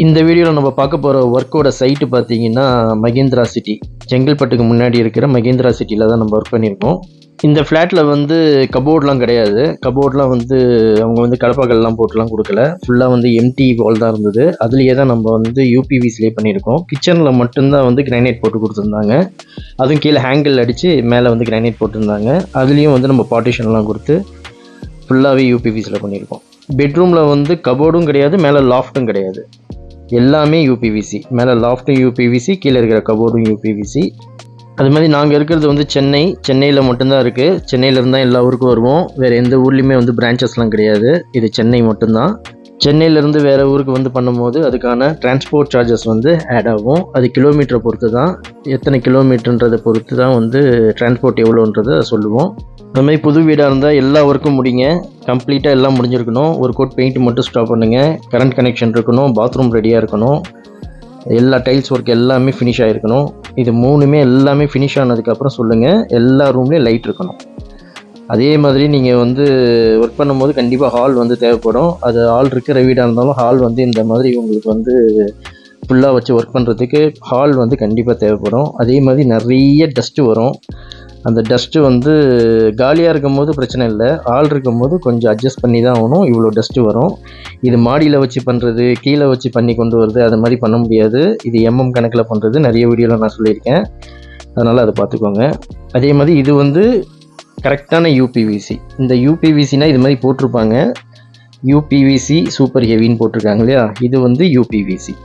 இந்த வீடியோவில் நம்ம பார்க்க போகிற ஒர்க்கோட சைட்டு பார்த்தீங்கன்னா மகேந்திரா சிட்டி, செங்கல்பட்டுக்கு முன்னாடி இருக்கிற மகேந்திரா சிட்டியில் தான் நம்ம ஒர்க் பண்ணியிருக்கோம். இந்த ஃப்ளாட்டில் வந்து கபோர்ட்லாம் கிடையாது. கபோர்ட்லாம் வந்து அவங்க வந்து கடப்பாக்கல்லாம் போட்டுலாம் கொடுக்கல. ஃபுல்லாக வந்து எம்டி வால் தான் இருந்தது. அதுலேயே தான் நம்ம வந்து யூபிவிசிலே பண்ணியிருக்கோம். கிச்சனில் மட்டும்தான் வந்து கிரானைட் போட்டு கொடுத்துருந்தாங்க. அதுவும் கீழே ஹேங்கிள் அடித்து மேலே வந்து கிரானைட் போட்டிருந்தாங்க. அதுலேயும் வந்து நம்ம பார்ட்டிஷன்லாம் கொடுத்து ஃபுல்லாகவே யூபிவிசியில் பண்ணியிருக்கோம். பெட்ரூமில் வந்து கபோர்டும் கிடையாது, மேலே லாஃப்ட்டும் கிடையாது. எல்லாமே யூபிவிசி. மேலே லாஃப்ட்டும் யூபிவிசி, கீழே இருக்கிற கபோர்டும் யூபிவிசி. அது மாதிரி நாங்கள் இருக்கிறது வந்து சென்னையில் மட்டும்தான் இருக்குது. சென்னையிலேருந்து தான் எல்லா ஊருக்கும் வருவோம். வேறு எந்த ஊர்லேயுமே வந்து பிரான்ச்சஸ்லாம் கிடையாது. இது சென்னை மட்டும்தான். சென்னையிலேருந்து வேறு ஊருக்கு வந்து பண்ணும்போது அதுக்கான டிரான்ஸ்போர்ட் சார்ஜஸ் வந்து ஆட் ஆகும். அது கிலோமீட்டரை பொறுத்து தான், எத்தனை கிலோமீட்டர்ன்றதை பொறுத்து தான் வந்து டிரான்ஸ்போர்ட் எவ்வளோன்றதை சொல்லுவோம். அது மாதிரி புது வீடாக இருந்தால் எல்லா ஒர்க்கும் முடிங்க, கம்ப்ளீட்டாக எல்லாம் முடிஞ்சிருக்கணும். ஒரு கோட் பெயிண்ட் மட்டும் ஸ்டாப் பண்ணுங்கள். கரண்ட் கனெக்ஷன் இருக்கணும், பாத்ரூம் ரெடியாக இருக்கணும், எல்லா டைல்ஸ் ஒர்க் எல்லாமே ஃபினிஷ் ஆகிருக்கணும். இது மூணுமே எல்லாமே ஃபினிஷ் ஆனதுக்கப்புறம் சொல்லுங்கள். எல்லா ரூம்லேயும் லைட் இருக்கணும். அதே மாதிரி நீங்கள் வந்து ஒர்க் பண்ணும்போது கண்டிப்பாக ஹால் வந்து தேவைப்படும். அது ஹால் இருக்கிற வீடாக இருந்தாலும் ஹால் வந்து இந்த மாதிரி உங்களுக்கு வந்து ஃபுல்லாக வச்சு ஒர்க் பண்ணுறதுக்கு ஹால் வந்து கண்டிப்பாக தேவைப்படும். அதே மாதிரி நிறைய டஸ்ட்டு வரும். அந்த டஸ்ட்டு வந்து காலியாக இருக்கும் போது பிரச்சனை இல்லை, ஆள் இருக்கும் போது கொஞ்சம் அட்ஜஸ்ட் பண்ணி தான் ஆகணும். இவ்வளோ டஸ்ட்டு வரும். இது மாடியில் வச்சு பண்ணுறது, கீழே வச்சு பண்ணி கொண்டு வருது, அது மாதிரி பண்ண முடியாது. இது கணக்கில் பண்ணுறது நிறைய வீடியோவில் நான் சொல்லியிருக்கேன். அதனால் அதை பார்த்துக்கோங்க. அதே மாதிரி இது வந்து கரெக்டான யூபிவிசி. இந்த யூபிவிசினால் இது மாதிரி போட்டிருப்பாங்க. யூபிவிசி சூப்பர் ஹெவின்னு போட்டிருக்காங்க இல்லையா, இது வந்து யூபிவிசி.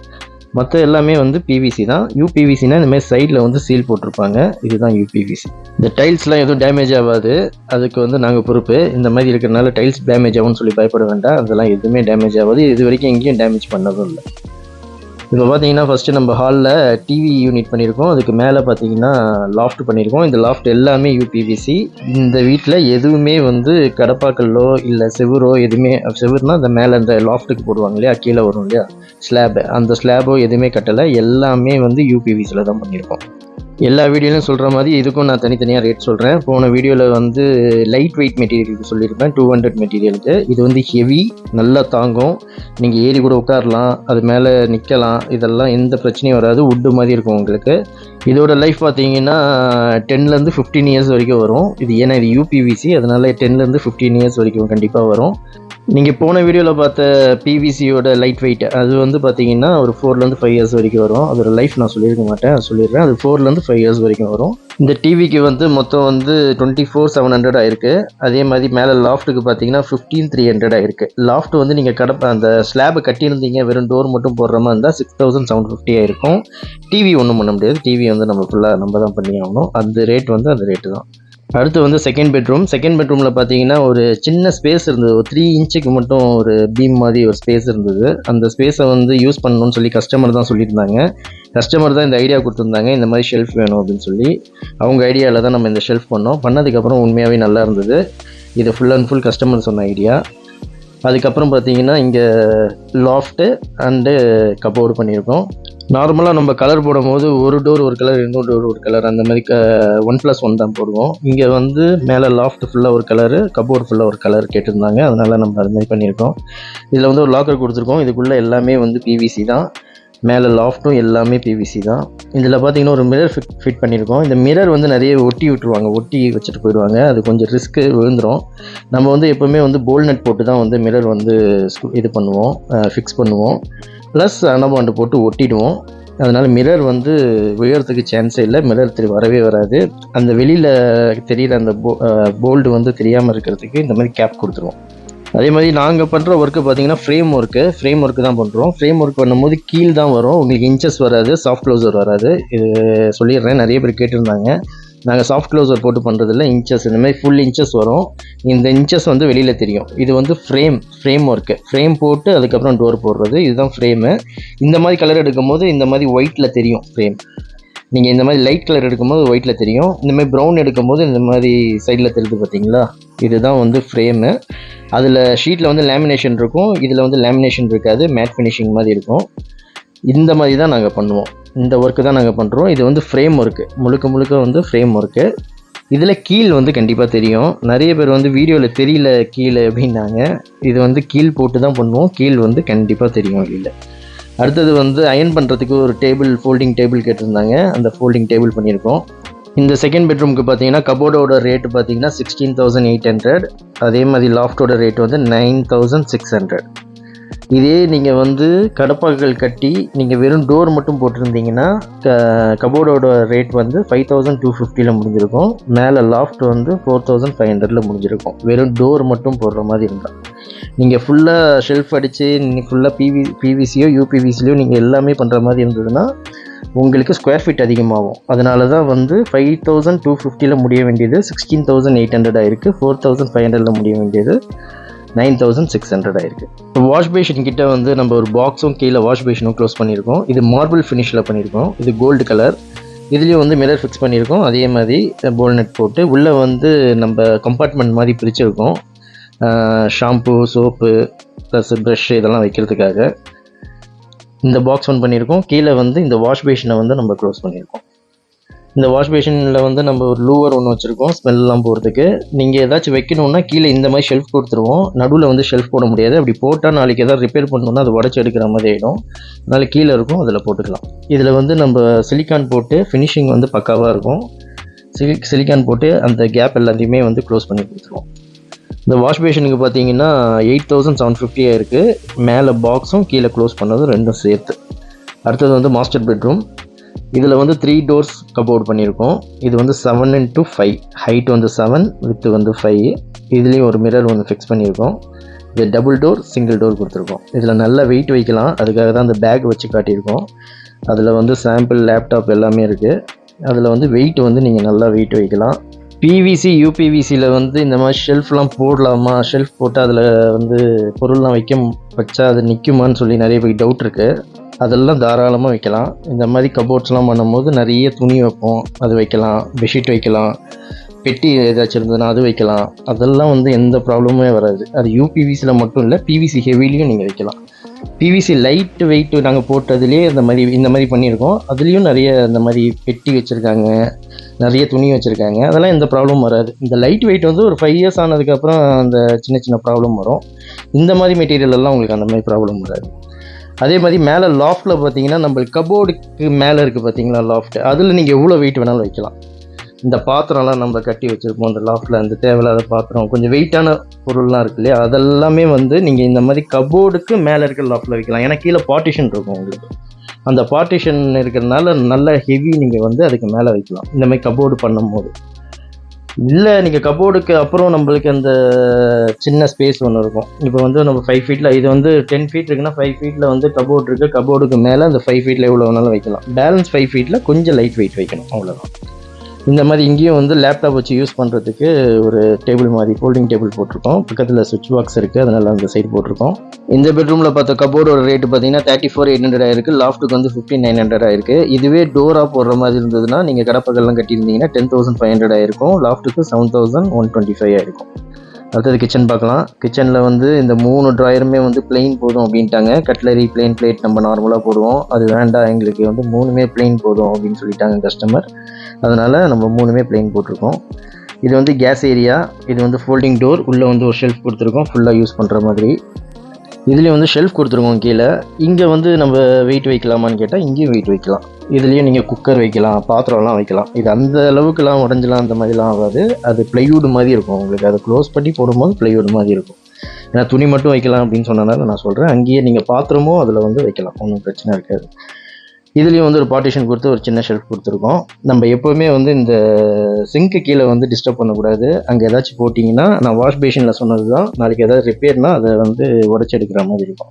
மற்ற எல்லாமே வந்து பிவிசி தான். யூபிவிசினா இந்த மாதிரி சைடில் வந்து சீல் போட்டிருப்பாங்க. இதுதான் யூபிவிசி. இந்த டைல்ஸ்லாம் எதுவும் டேமேஜ் ஆகாது, அதுக்கு வந்து நாங்கள் பொறுப்பு. இந்த மாதிரி இருக்கிறனால டைல்ஸ் டேமேஜ் ஆகும்னு சொல்லி பயப்பட வேண்டாம். அதெல்லாம் எதுவுமே டேமேஜ் ஆகாது. இது வரைக்கும் எங்கேயும் டேமேஜ் பண்ணதும் இல்லை. இப்போ பார்த்தீங்கன்னா ஃபஸ்ட்டு நம்ம ஹாலில் டிவி யூனிட் பண்ணியிருக்கோம். அதுக்கு மேலே பார்த்தீங்கன்னா லாஃப்ட் பண்ணியிருக்கோம். இந்த லாஃப்ட் எல்லாமே யூபிவிசி. இந்த வீட்டில் எதுவுமே வந்து கடப்பாக்கல்லோ இல்லை செவுரோ எதுவுமே, செவுருனா அந்த மேலே இந்த லாஃப்ட்டுக்கு போடுவாங்க இல்லையா, கீழே வரும் இல்லையா ஸ்லாப், அந்த ஸ்லாபோ எதுவுமே கட்டலை. எல்லாமே வந்து யூபிவிசியில் தான் பண்ணியிருக்கோம். எல்லா வீடியோலையும் சொல்கிற மாதிரி இதுக்கும் நான் தனித்தனியாக ரேட் சொல்கிறேன். போன வீடியோவில் வந்து லைட் வெயிட் மெட்டீரியலுக்கு சொல்லியிருப்பேன், 200 மெட்டீரியலுக்கு. இது வந்து ஹெவி, நல்லா தாங்கும். நீங்கள் ஏறி கூட உட்காரலாம், அது மேலே நிற்கலாம், இதெல்லாம் எந்த பிரச்சனையும் வராது. உட்டு மாதிரி இருக்கும் உங்களுக்கு. இதோட லைஃப் பார்த்தீங்கன்னா 10லேருந்து 15 இயர்ஸ் வரைக்கும் வரும். இது ஏன்னா இது யூபிவிசி, அதனால் 10லேருந்து 15 இயர்ஸ் வரைக்கும் கண்டிப்பாக வரும். நீங்கள் போன வீடியோவில் பார்த்த பிவிசியோட லைட் வெயிட் அது வந்து பார்த்தீங்கன்னா ஒரு 4லேருந்து 5 இயர்ஸ் வரைக்கும் வரும். அதோட லைஃப் நான் சொல்லியிருக்க மாட்டேன், அது சொல்லிடுறேன். அது 4லேருந்து 5 இயர்ஸ் வரைக்கும் வரும். இந்த டிவிக்கு வந்து மொத்தம் வந்து 24,700 ஆயிருக்கு. அதே மாதிரி மேலே லாஃப்ட்டுக்கு பார்த்தீங்கன்னா 15,300 ஆயிருக்கு. லாஃப்ட் வந்து நீங்கள் அந்த ஸ்லாபை கட்டியிருந்தீங்க, வெறும் டோர் மட்டும் போடுற மாதிரி இருந்தால் 6,750 ஆயிருக்கும். டிவி ஒன்றும் பண்ண முடியாது. டிவி வந்து நம்ம ஃபுல்லாக நம்ம தான் பண்ணி ஆகணும். அந்த ரேட் வந்து அந்த ரேட்டு தான். அடுத்து வந்து செகண்ட் பெட்ரூமில் பார்த்தீங்கன்னா ஒரு சின்ன ஸ்பேஸ் இருந்தது. ஒரு 3 இன்ச்சுக்கு மட்டும் ஒரு பீம் மாதிரி ஒரு ஸ்பேஸ் இருந்தது. அந்த ஸ்பேஸை வந்து யூஸ் பண்ணணும்னு சொல்லி கஸ்டமர் தான் சொல்லியிருந்தாங்க. கஸ்டமர் தான் இந்த ஐடியா கொடுத்துருந்தாங்க, இந்த மாதிரி ஷெல்ஃப் வேணும் அப்படின்னு சொல்லி. அவங்க ஐடியாவில் தான் நம்ம இந்த ஷெல்ஃப் பண்ணதுக்கப்புறம் உண்மையாகவே நல்லா இருந்தது. இது ஃபுல் அண்ட் ஃபுல் கஸ்டமர் சொன்ன ஐடியா. அதுக்கப்புறம் பார்த்தீங்கன்னா இங்கே லாஃப்ட்டு அண்டு கபோர்டு பண்ணியிருக்கோம். நார்மலாக நம்ம கலர் போடும்போது ஒரு டோர் ஒரு கலர், இன்னொரு டோர் ஒரு கலர், அந்த மாதிரி 1+1 தான் போடுவோம். இங்கே வந்து மேலே லாஃப்ட் ஃபுல்லாக ஒரு கலரு, கபோர்டு ஃபுல்லாக ஒரு கலர் கேட்டிருந்தாங்க. அதனால் நம்ம அது மாதிரி பண்ணியிருக்கோம். இதில் வந்து ஒரு லாக்கர் கொடுத்துருக்கோம். இதுக்குள்ளே எல்லாமே வந்து பிவிசி தான். மேலே லாஃப்ட்டும் எல்லாமே பிவிசி தான். இதில் பார்த்தீங்கன்னா ஒரு மிரர் ஃபிட் பண்ணியிருக்கோம். இந்த மிரர் வந்து நிறைய ஒட்டி விட்டுருவாங்க, ஒட்டி வச்சுட்டு போயிடுவாங்க. அது கொஞ்சம் ரிஸ்க்கு, விழுந்துடும். நம்ம வந்து எப்போவுமே வந்து போல் நட் போட்டு தான் வந்து மிரர் வந்து இது பண்ணுவோம், ஃபிக்ஸ் பண்ணுவோம். ப்ளஸ் அனபாண்டு போட்டு ஒட்டிடுவோம். அதனால் மிரர் வந்து விழறதுக்கு சான்ஸே இல்லை. மிரர் வரவே வராது. அந்த வெளியில் தெரிகிற அந்த போல்டு வந்து தெரியாமல் இருக்கிறதுக்கு இந்த மாதிரி கேப் கொடுத்துருவோம். அதே மாதிரி நாங்கள் பண்ணுற ஒர்க்கு பார்த்தீங்கன்னா ஃப்ரேம் ஒர்க்கு தான் பண்ணுறோம். ஃப்ரேம் ஒர்க் பண்ணும்போது கீழ் தான் வரும், உங்களுக்கு இன்ச்சஸ் வராது, சாஃப்ட் க்ளோசர் வராது. இது சொல்லிடுறேன், நிறைய பேர் கேட்டிருந்தாங்க. நாங்கள் சாஃப்ட் க்ளோசர் போட்டு பண்ணுறதில்ல, இன்ச்சஸ் இந்த மாதிரி ஃபுல் இன்ச்சஸ் வரும். இந்த இன்ச்சஸ் வந்து வெளியில் தெரியும். இது வந்து ஃப்ரேம் ஒர்க்கு. ஃப்ரேம் போட்டு அதுக்கப்புறம் டோர் போடுறது, இதுதான் ஃப்ரேமு. இந்த மாதிரி கலர் எடுக்கும்போது இந்த மாதிரி ஒயிட்டில் தெரியும் ஃப்ரேம். நீங்கள் இந்த மாதிரி லைட் கலர் எடுக்கும்போது ஒயிட்டில் தெரியும். இந்த மாதிரி ப்ரௌன் எடுக்கும்போது இந்த மாதிரி சைடில் தெரியுது பார்த்தீங்களா, இதுதான் வந்து ஃப்ரேமு. அதில் ஷீட்டில் வந்து லேமினேஷன் இருக்கும், இதில் வந்து லேமினேஷன் இருக்காது, மேட் ஃபினிஷிங் மாதிரி இருக்கும். இந்த மாதிரி தான் நாங்கள் பண்ணுவோம். இந்த ஒர்க்கு தான் நாங்கள் பண்ணுறோம். இது வந்து ஃப்ரேம் ஒர்க்கு, முழுக்க வந்து ஃப்ரேம் ஒர்க்கு. இதில் கீழ் வந்து கண்டிப்பாக தெரியும். நிறைய பேர் வந்து வீடியோவில் தெரியல கீழே அப்படின்னாங்க. இது வந்து கீழ் போட்டு தான் பண்ணுவோம். கீழ் வந்து கண்டிப்பாக தெரியும் இல்லை. அடுத்தது வந்து அயன் பண்ணுறதுக்கு ஒரு டேபிள், ஃபோல்டிங் டேபிள் கேட்டிருந்தாங்க. அந்த ஃபோல்டிங் டேபிள் பண்ணியிருக்கோம். இந்த செகண்ட் பெட்ரூமுக்கு பார்த்தீங்கன்னா கபோர்டோட ரேட்டு பார்த்தீங்கன்னா 16,800. அதே மாதிரி லாஃப்டோட ரேட் வந்து 9,600. இதே நீங்கள் வந்து கடப்பாக்கள் கட்டி நீங்கள் வெறும் டோர் மட்டும் போட்டிருந்தீங்கன்னா கபோர்டோட ரேட் வந்து 5,250 முடிஞ்சிருக்கும். மேலே லாஃப்ட் வந்து 4,500 முடிஞ்சிருக்கும், வெறும் டோர் மட்டும் போடுற மாதிரி இருந்தால். நீங்கள் ஃபுல்லாக ஷெல்ஃப் அடித்து நீங்கள் ஃபுல்லாக பிவிசியோ யூபிவிசிலையோ நீங்கள் எல்லாமே பண்ணுற மாதிரி இருந்ததுன்னா உங்களுக்கு ஸ்கொயர் ஃபீட் அதிகமாகும். அதனால தான் வந்து 5,250 முடிய வேண்டியது 16,800 ஆயிருக்கு. 4,500 முடிய வேண்டியது 9,600 ஆயிருக்கு. வாஷ் பேஷன் கிட்ட வந்து நம்ம ஒரு பாக்ஸும் கீழே வாஷ் பேஷனும் க்ளோஸ் பண்ணியிருக்கோம். இது மார்பிள் ஃபினிஷில் பண்ணியிருக்கோம். இது கோல்டு கலர். இதுலேயும் வந்து மிரர் ஃபிக்ஸ் பண்ணியிருக்கோம். அதே மாதிரி போல்நெட் போட்டு உள்ளே வந்து நம்ம கம்பார்ட்மெண்ட் மாதிரி பிரிச்சிருக்கோம். ஷாம்பு, சோப்பு ப்ளஸ் ப்ரஷ் இதெல்லாம் வைக்கிறதுக்காக இந்த பாக்ஸ் ஒன் பண்ணியிருக்கோம். கீழே வந்து இந்த வாஷ் பேஷனை வந்து நம்ம க்ளோஸ் பண்ணியிருக்கோம். இந்த வாஷ் பேஷனில் வந்து நம்ம ஒரு லூவர் ஒன்று வச்சுருக்கோம் ஸ்மெல்லாம் போகிறதுக்கு. நீங்கள் ஏதாச்சும் வைக்கணுன்னா கீழே இந்த மாதிரி ஷெல்ஃப் கொடுத்துருவோம். நடுவில் வந்து ஷெல்ஃப் போட முடியாது. அப்படி போட்டால் நாளைக்கு எதாவது ரிப்பேர் பண்ணணுன்னா அது உடச்சி எடுக்கிற மாதிரி ஆகிடும். அதனால் கீழே இருக்கும், அதில் போட்டுக்கலாம். இதில் வந்து நம்ம சிலிக்கான் போட்டு ஃபினிஷிங் வந்து பக்காவாக இருக்கும். சிலிக்கான் போட்டு அந்த கேப் எல்லாத்தையுமே வந்து க்ளோஸ் பண்ணி கொடுத்துருவோம். இந்த வாஷ் பேஷனுக்கு பார்த்தீங்கன்னா 8,750 இருக்குது. மேலே பாக்ஸும் கீழே க்ளோஸ் பண்ணதும் ரெண்டும் சேர்த்து. அடுத்தது வந்து மாஸ்டர் பெட்ரூம். இதில் வந்து 3 டோர்ஸ் கபோர்ட் பண்ணியிருக்கோம். இது வந்து 7x5, ஹைட் வந்து 7, வித்து வந்து 5. இதுலேயும் ஒரு மிரர் வந்து ஃபிக்ஸ் பண்ணியிருக்கோம். இது டபுள் டோர், சிங்கிள் டோர் கொடுத்துருக்கோம். இதில் நல்ல வெயிட் வைக்கலாம், அதுக்காக தான் அந்த பேக் வச்சு காட்டியிருக்கோம். அதில் வந்து சாம்பிள், லேப்டாப் எல்லாமே இருக்குது. அதில் வந்து வெயிட் வந்து நீங்கள் நல்லா வெயிட் வைக்கலாம். பிவிசி, யூபிவிசியில் வந்து இந்த மாதிரி ஷெல்ஃப்லாம் போடலாமா, ஷெல்ஃப் போட்டால் அதில் வந்து பொருள்லாம் வச்சா அது நிற்குமான்னு சொல்லி நிறைய பேருக்கு டவுட் இருக்குது. அதெல்லாம் தாராளமாக வைக்கலாம். இந்த மாதிரி கபோர்ட்ஸ்லாம் பண்ணும்போது நிறைய துணி வைப்போம், அது வைக்கலாம். பெட்ஷீட் வைக்கலாம், பெட்டி ஏதாச்சும் இருந்ததுன்னா அது வைக்கலாம். அதெல்லாம் வந்து எந்த ப்ராப்ளமே வராது. அது யூபிவிசியில் மட்டும் இல்லை, பிவிசி ஹெவிலையும் நீங்கள் வைக்கலாம். பிவிசி லைட் வெயிட் நாங்கள் போட்டதுலேயே இந்த மாதிரி பண்ணியிருக்கோம். அதுலேயும் நிறைய இந்த மாதிரி பெட்டி வச்சுருக்காங்க, நிறைய துணி வச்சுருக்காங்க. அதெல்லாம் எந்த ப்ராப்ளமும் வராது. இந்த லைட் வெயிட் வந்து ஒரு 5 இயர்ஸ் ஆனதுக்கப்புறம் அந்த சின்ன சின்ன ப்ராப்ளம் வரும். இந்த மாதிரி மெட்டீரியல் எல்லாம் உங்களுக்கு அந்த மாதிரி ப்ராப்ளம் வராது. அதே மாதிரி மேலே லாஃப்ட்டில் பார்த்தீங்கன்னா நம்ம கபோர்டுக்கு மேலே இருக்குது பார்த்தீங்களா லாஃப்ட், அதில் நீங்கள் எவ்வளோ வெயிட் வேணாலும் வைக்கலாம். இந்த பாத்திரம்லாம் நம்ம கட்டி வச்சுருப்போம் அந்த லாஃப்ட்டில், அந்த தேவையில்லாத பாத்திரம், கொஞ்சம் வெயிட்டான பொருள்லாம் இருக்கு இல்லையா, அதெல்லாமே வந்து நீங்கள் இந்த மாதிரி கபோர்டுக்கு மேலே இருக்கிற லாஃப்ட்டில் வைக்கலாம். ஏன்னா கீழே பார்ட்டிஷன் இருக்கும் உங்களுக்கு. அந்த பார்ட்டிஷன் இருக்கிறதுனால நல்ல ஹெவி நீங்கள் வந்து அதுக்கு மேலே வைக்கலாம் இந்த மாதிரி கபோர்டு பண்ணும்போது. இல்லை நீங்கள் கபோர்டுக்கு அப்புறம் நம்மளுக்கு அந்த சின்ன ஸ்பேஸ் ஒன்று இருக்கும். இப்போ வந்து நம்ம 5 ஃபீட்டில், இது வந்து 10 ஃபீட் இருக்குன்னா 5 ஃபீட்டில் வந்து கபோர்டு இருக்குது. கபோர்டுக்கு மேலே அந்த 5 ஃபீட்டில் எவ்வளோ வேணாலும் வைக்கலாம். பேலன்ஸ் 5 ஃபீட்டில் கொஞ்சம் லைட் வெயிட் வைக்கணும், அவ்வளோதான். இந்த மாதிரி இங்கேயும் வந்து லேப்டாப் வச்சு யூஸ் பண்ணுறதுக்கு ஒரு டேபிள் மாதிரி ஃபோல்டிங் டேபிள் போட்டிருக்கோம். பக்கத்தில் சுவிட்ச் பாக்ஸ் இருக்குது, அதனால் அந்த சைடு போட்டிருக்கோம். இந்த பெட்ரூமில் பார்த்த கபோர்டோட ரேட்டு பார்த்தீங்கன்னா 34,800 ஆயிருக்கு. லாஃப்ட்டுக்கு வந்து 15,900 ஆயிருக்கு. இதுவே டோராக போடுற மாதிரி இருந்ததுன்னா நீங்கள் கடப்பகல்லாம் கட்டியிருந்தீங்கன்னா 10,500 ஆயிருக்கும். லாஃப்ட்டுக்கு 7,125 ஆயிருக்கும். அடுத்தது கிச்சன் பார்க்கலாம். கிச்சனில் வந்து இந்த 3 ட்ராயருமே வந்து பிளெயின் போதும் அப்படின்ட்டாங்க. கட்லரி, பிளெயின் பிளேட் நம்ம நார்மலாக போடுவோம், அது வேண்டாம் எங்களுக்கு வந்து 3மே பிளெயின் போதும் அப்படின்னு சொல்லிட்டாங்க கஸ்டமர். அதனால் நம்ம 3மே பிளெயின் போட்டிருக்கோம். இது வந்து கேஸ் ஏரியா. இது வந்து ஃபோல்டிங் டோர். உள்ளே வந்து ஒரு ஷெல்ஃப் கொடுத்துருக்கோம் ஃபுல்லாக யூஸ் பண்ணுற மாதிரி. இதுலேயும் வந்து ஷெல்ஃப் கொடுத்துருக்கோம் கீழே. இங்கே வந்து நம்ம வெயிட் வைக்கலாமான்னு கேட்டால் இங்கேயும் வெயிட் வைக்கலாம். இதுலேயும் நீங்கள் குக்கர் வைக்கலாம், பாத்திரம்லாம் வைக்கலாம். இது அந்த அளவுக்குலாம் உடஞ்சலாம் அந்த மாதிரிலாம் ஆகாது. அது ப்ளைவுட் மாதிரி இருக்கும் உங்களுக்கு. அதை க்ளோஸ் பண்ணி போடும்போது ப்ளைவுட் மாதிரி இருக்கும். ஏன்னா துணி மட்டும் வைக்கலாம் அப்படின்னு சொன்னனால நான் சொல்கிறேன். அங்கேயே நீங்கள் பாத்திரமும் அதில் வந்து வைக்கலாம், ஒன்றும் பிரச்சனை இருக்காது. இதுலேயும் வந்து ஒரு பார்ட்டிஷன் கொடுத்து ஒரு சின்ன ஷெல்ஃப் கொடுத்துருக்கோம். நம்ம எப்போவுமே வந்து இந்த சிங்க்கு கீழே வந்து டிஸ்டர்ப் பண்ணக்கூடாது. அங்கே ஏதாச்சும் போட்டிங்கன்னா, நான் வாஷ் பேஷனில் சொன்னது தான், நாளைக்கு ஏதாவது ரிப்பேர்னால் அதை வந்து உடச்சி எடுக்கிற மாதிரி இருக்கும்.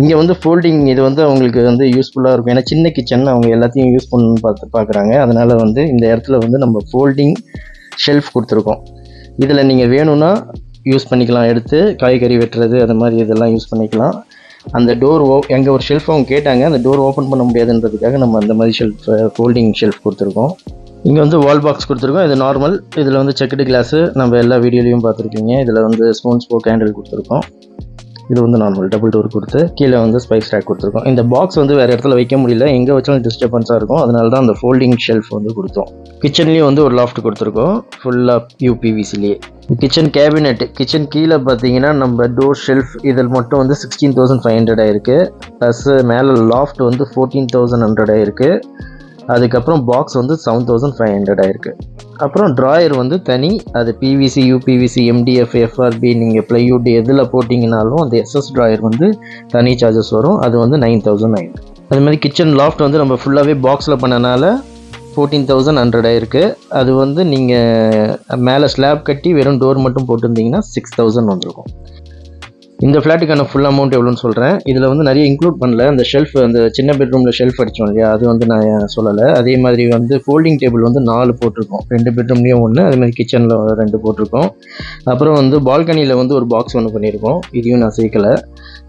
இங்கே வந்து ஃபோல்டிங் இது வந்து அவங்களுக்கு வந்து யூஸ்ஃபுல்லாக இருக்கும். ஏன்னா சின்ன கிச்சன் அவங்க எல்லாத்தையும் யூஸ் பண்ணணும்னு பார்க்குறாங்க. அதனால் வந்து இந்த இடத்துல வந்து நம்ம ஃபோல்டிங் ஷெல்ஃப் கொடுத்துருக்கோம். இதில் நீங்கள் வேணும்னா யூஸ் பண்ணிக்கலாம், எடுத்து காய்கறி வெட்டுறது அது மாதிரி இதெல்லாம் யூஸ் பண்ணிக்கலாம். அந்த டோர் எங்கே ஒரு ஷெல்ஃப் அவங்க கேட்டாங்க, அந்த டோர் ஓப்பன் பண்ண முடியாதுன்றதுக்காக நம்ம அந்த மாதிரி ஷெல்ஃப், ஃபோல்டிங் ஷெல்ஃப் கொடுத்துருக்கோம். இங்கே வந்து வால் பாக்ஸ் கொடுத்துருக்கோம். இது நார்மல். இதில் வந்து செக்குடு கிளாஸு நம்ம எல்லா வீடியோலையும் பார்த்துருக்கீங்க. இதில் வந்து ஸ்பூன் ஸ்போக் ஹேண்டில் கொடுத்துருக்கோம். இது வந்து நார்மல் டபுள் டோர் கொடுத்து கீழே வந்து ஸ்பைஸ் ரேக் கொடுத்துருக்கோம். இந்த பாக்ஸ் வந்து வேறு இடத்துல வைக்க முடியல, எங்கே வச்சாலும் டிஸ்டர்பன்ஸாக இருக்கும். அதனால தான் அந்த ஃபோல்டிங் ஷெல்ஃப் வந்து கொடுத்தோம். கிச்சன்லேயும் வந்து ஒரு லாஃப்ட் கொடுத்துருக்கோம் ஃபுல்லாக யூபிவிசிலேயே. கிச்சன் கேபினெட், கிச்சன் கீழே பார்த்தீங்கன்னா நம்ம டோர் ஷெல்ஃப் இதில் மட்டும் வந்து 16,500 ஆயிருக்கு. ப்ளஸ் மேலே லாஃப்ட் வந்து 14,100 ஆயிருக்கு. அதுக்கப்புறம் பாக்ஸ் வந்து 7,500 ஆயிருக்கு. அப்புறம் ட்ராயர் வந்து தனி, அது பிவிசி, யூபிவிசி, எம்டிஎஃப், எஃப்ஆர்பி, நீங்கள் ப்ளைவுட் எதில் போட்டிங்கனாலும் அந்த எஸ்எஸ் ட்ராயர் வந்து தனி சார்ஜஸ் வரும். அது வந்து 9,000 ஆயிருக்கு. அது மாதிரி கிச்சன் லாஃப்ட் வந்து நம்ம ஃபுல்லாகவே பாக்ஸில் பண்ணனால 14,100 ஆயிருக்கு. அது வந்து நீங்கள் மேலே ஸ்லாப் கட்டி வெறும் டோர் மட்டும் போட்டிருந்தீங்கன்னா 6,000 வந்துருக்கும். இந்த ஃப்ளாட்டுக்கான ஃபுல் அமௌண்ட் எவ்வளோன்னு சொல்கிறேன். இதில் வந்து நிறைய இன்க்ளூட் பண்ணல. அந்த ஷெல்ஃப், அந்த சின்ன பெட்ரூமில் ஷெல்ஃப் அடித்தோம் இல்லையா, அது வந்து நான் சொல்லலை. அதே மாதிரி வந்து ஃபோல்டிங் டேபிள் வந்து 4 போட்டிருக்கோம். 2 பெட்ரூம்லேயும் ஒன்று, அதே மாதிரி கிச்சனில் 2 போட்டிருக்கோம். அப்புறம் வந்து பால்கனியில் வந்து ஒரு பாக்ஸ் ஒன்று பண்ணியிருக்கோம். இதையும் நான் சேர்க்கலை.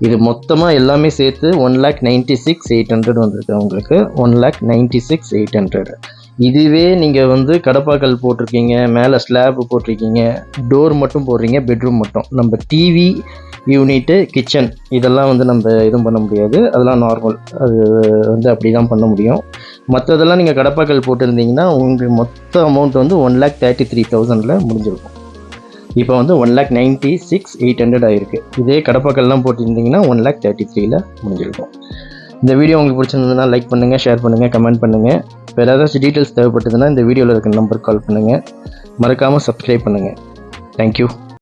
இது மொத்தமாக எல்லாமே சேர்த்து 1,96,800 வந்திருக்கு உங்களுக்கு. 1,96,800. இதுவே நீங்கள் வந்து கடப்பாக்கல் போட்டிருக்கீங்க, மேலே ஸ்லாப் போட்டிருக்கீங்க, டோர் மட்டும் போடுறீங்க, பெட்ரூம் மட்டும், நம்ம டிவி யூனிட்டு, கிச்சன் இதெல்லாம் வந்து நம்ம எதுவும் பண்ண முடியாது. அதெல்லாம் நார்மல், அது வந்து அப்படி தான் பண்ண முடியும். மற்றதெல்லாம் நீங்கள் கடப்பாக்கல் போட்டிருந்தீங்கன்னா உங்களுக்கு மொத்த அமௌண்ட் வந்து 1,33,000 முடிஞ்சிருக்கும். இப்போ வந்து 1,96,800 ஆயிருக்கு. இதே கடப்பாக்கல்லாம் போட்டிருந்தீங்கன்னா 1,33,000 முடிஞ்சிருக்கும். இந்த வீடியோ உங்களுக்கு பிடிச்சிருந்ததுன்னா லைக் பண்ணுங்கள், ஷேர் பண்ணுங்கள், கமெண்ட் பண்ணுங்கள். வேறு ஏதாச்சும் டீட்டெயில்ஸ் தேவைப்பட்டதுன்னா இந்த வீடியோவில் இருக்க நம்பருக்கு கால் பண்ணுங்கள். மறக்காமல் சப்ஸ்கிரைப் பண்ணுங்கள். தேங்க்யூ.